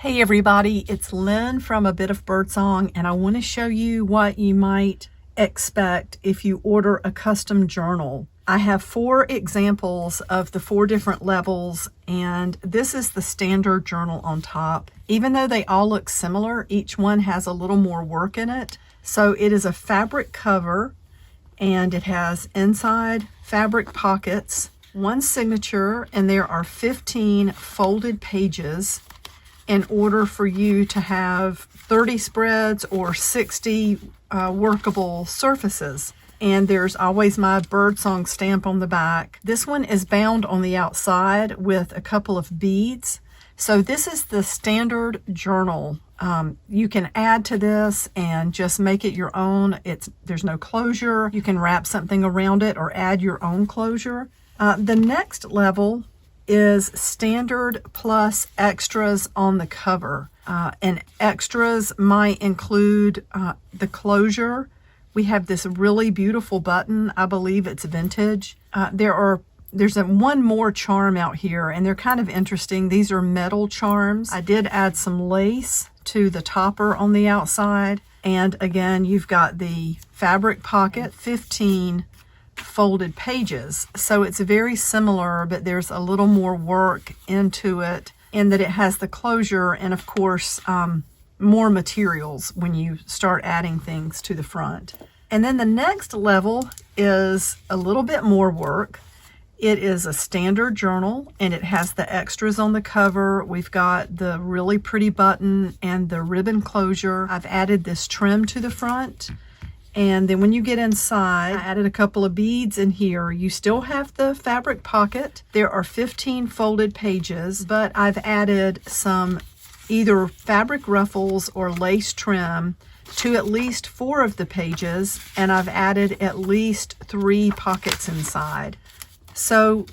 Hey everybody, it's Lynn from A Bit of Birdsong, and I want to show you what you might expect if you order a custom journal. I have 4 examples of the 4 different levels, and this is the standard journal on top. Even though they all look similar, each one has a little more work in it. So it is a fabric cover, and it has inside fabric pockets, 1 signature, and there are 15 folded pages in order for you to have 30 spreads or 60 workable surfaces. And there's always my birdsong stamp on the back. This one is bound on the outside with a couple of beads. So this is the standard journal. You can add to this and just make it your own. There's no closure. You can wrap something around it or add your own closure. The next level is standard plus extras on the cover. And extras might include the closure. We have this really beautiful button. I believe it's vintage. There's one more charm out here, and they're kind of interesting. These are metal charms. I did add some lace to the topper on the outside. And again, you've got the fabric pocket, 15 folded pages. So it's very similar, but there's a little more work into it in that it has the closure and of course more materials when you start adding things to the front. And then the next level is a little bit more work. It is a standard journal and it has the extras on the cover. We've got the really pretty button and the ribbon closure. I've added this trim to the front. And then when you get inside, I added a couple of beads in here. You still have the fabric pocket. There are 15 folded pages, but I've added some either fabric ruffles or lace trim to at least 4 of the pages, and I've added at least 3 pockets inside. So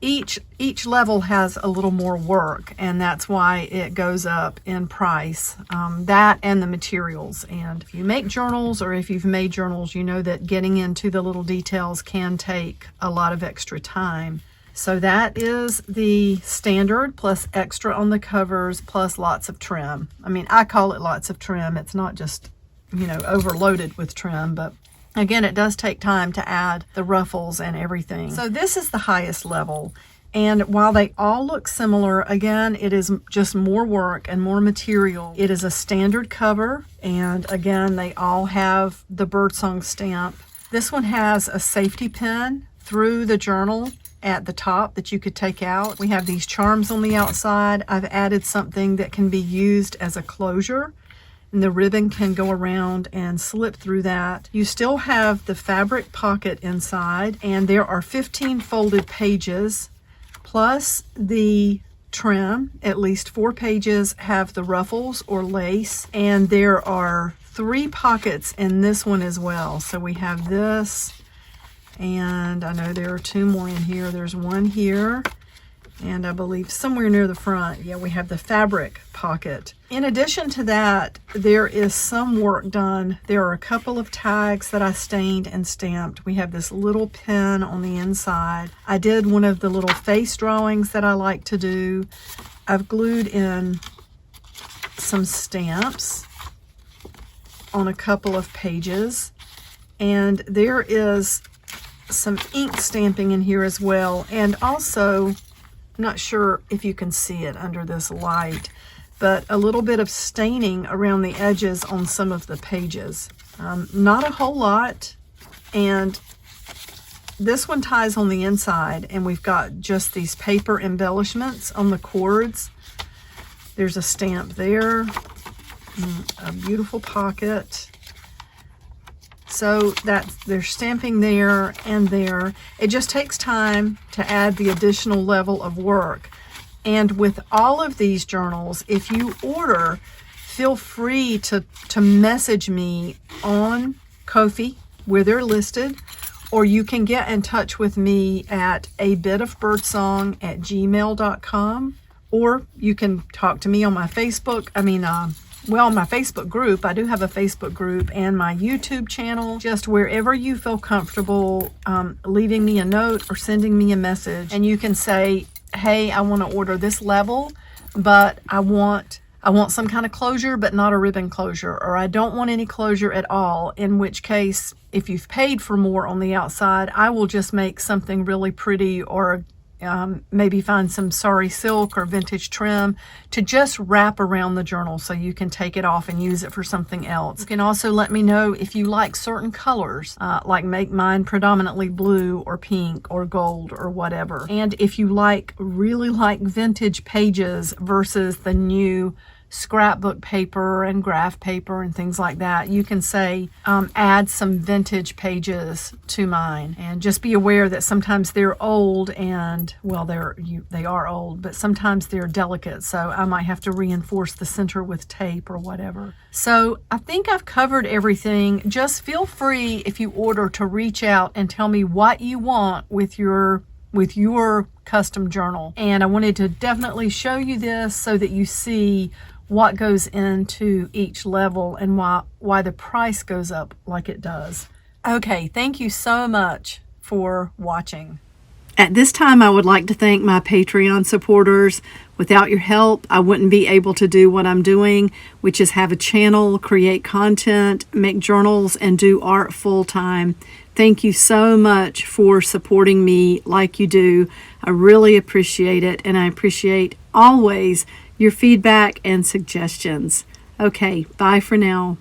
each level has a little more work, and that's why it goes up in price. That and the materials. And if you make journals, or if you've made journals, you know that getting into the little details can take a lot of extra time. So that is the standard plus extra on the covers plus lots of trim. I mean, I call it lots of trim. It's not just, overloaded with trim, but again, it does take time to add the ruffles and everything. So this is the highest level. And while they all look similar, again, it is just more work and more material. It is a standard cover. And again, they all have the birdsong stamp. This one has a safety pin through the journal at the top that you could take out. We have these charms on the outside. I've added something that can be used as a closure, and the ribbon can go around and slip through that. You still have the fabric pocket inside, and there are 15 folded pages plus the trim. At least 4 pages have the ruffles or lace, and there are 3 pockets in this one as well. So we have this, and I know there are 2 more in here. There's one here, and I believe somewhere near the front, yeah, we have the fabric pocket. In addition to that, there is some work done. There are a couple of tags that I stained and stamped. We have this little pin on the inside. I did one of the little face drawings that I like to do. I've glued in some stamps on a couple of pages, and there is some ink stamping in here as well. And also, I'm not sure if you can see it under this light, but a little bit of staining around the edges on some of the pages. Not a whole lot. And this one ties on the inside, and we've got just these paper embellishments on the cords. There's a stamp there, a beautiful pocket. So there's stamping there and there. It just takes time to add the additional level of work. And with all of these journals, if you order, feel free to message me on Ko-fi where they're listed, or you can get in touch with me at abitofbirdsong@gmail.com, or you can talk to me on my Facebook. My Facebook group. I do have a Facebook group, and my YouTube channel. Just wherever you feel comfortable leaving me a note or sending me a message, and you can say, hey, I want to order this level, but I want I want some kind of closure, but not a ribbon closure, or I don't want any closure at all, in which case, if you've paid for more on the outside, I will just make something really pretty, or maybe find some sari silk or vintage trim to just wrap around the journal so you can take it off and use it for something else. You can also let me know if you like certain colors, like make mine predominantly blue or pink or gold or whatever. And if you really like vintage pages versus the new scrapbook paper and graph paper and things like that, you can say add some vintage pages to mine. And just be aware that sometimes they're old, and well, they are old, but sometimes they're delicate, so I might have to reinforce the center with tape or whatever. So I think I've covered everything. Just feel free, if you order, to reach out and tell me what you want with your custom journal. And I wanted to definitely show you this so that you see what goes into each level and why the price goes up like it does. Okay, thank you so much for watching. At this time, I would like to thank my Patreon supporters. Without your help, I wouldn't be able to do what I'm doing, which is have a channel, create content, make journals, and do art full time. Thank you so much for supporting me like you do. I really appreciate it, and I appreciate always your feedback and suggestions. Okay, bye for now.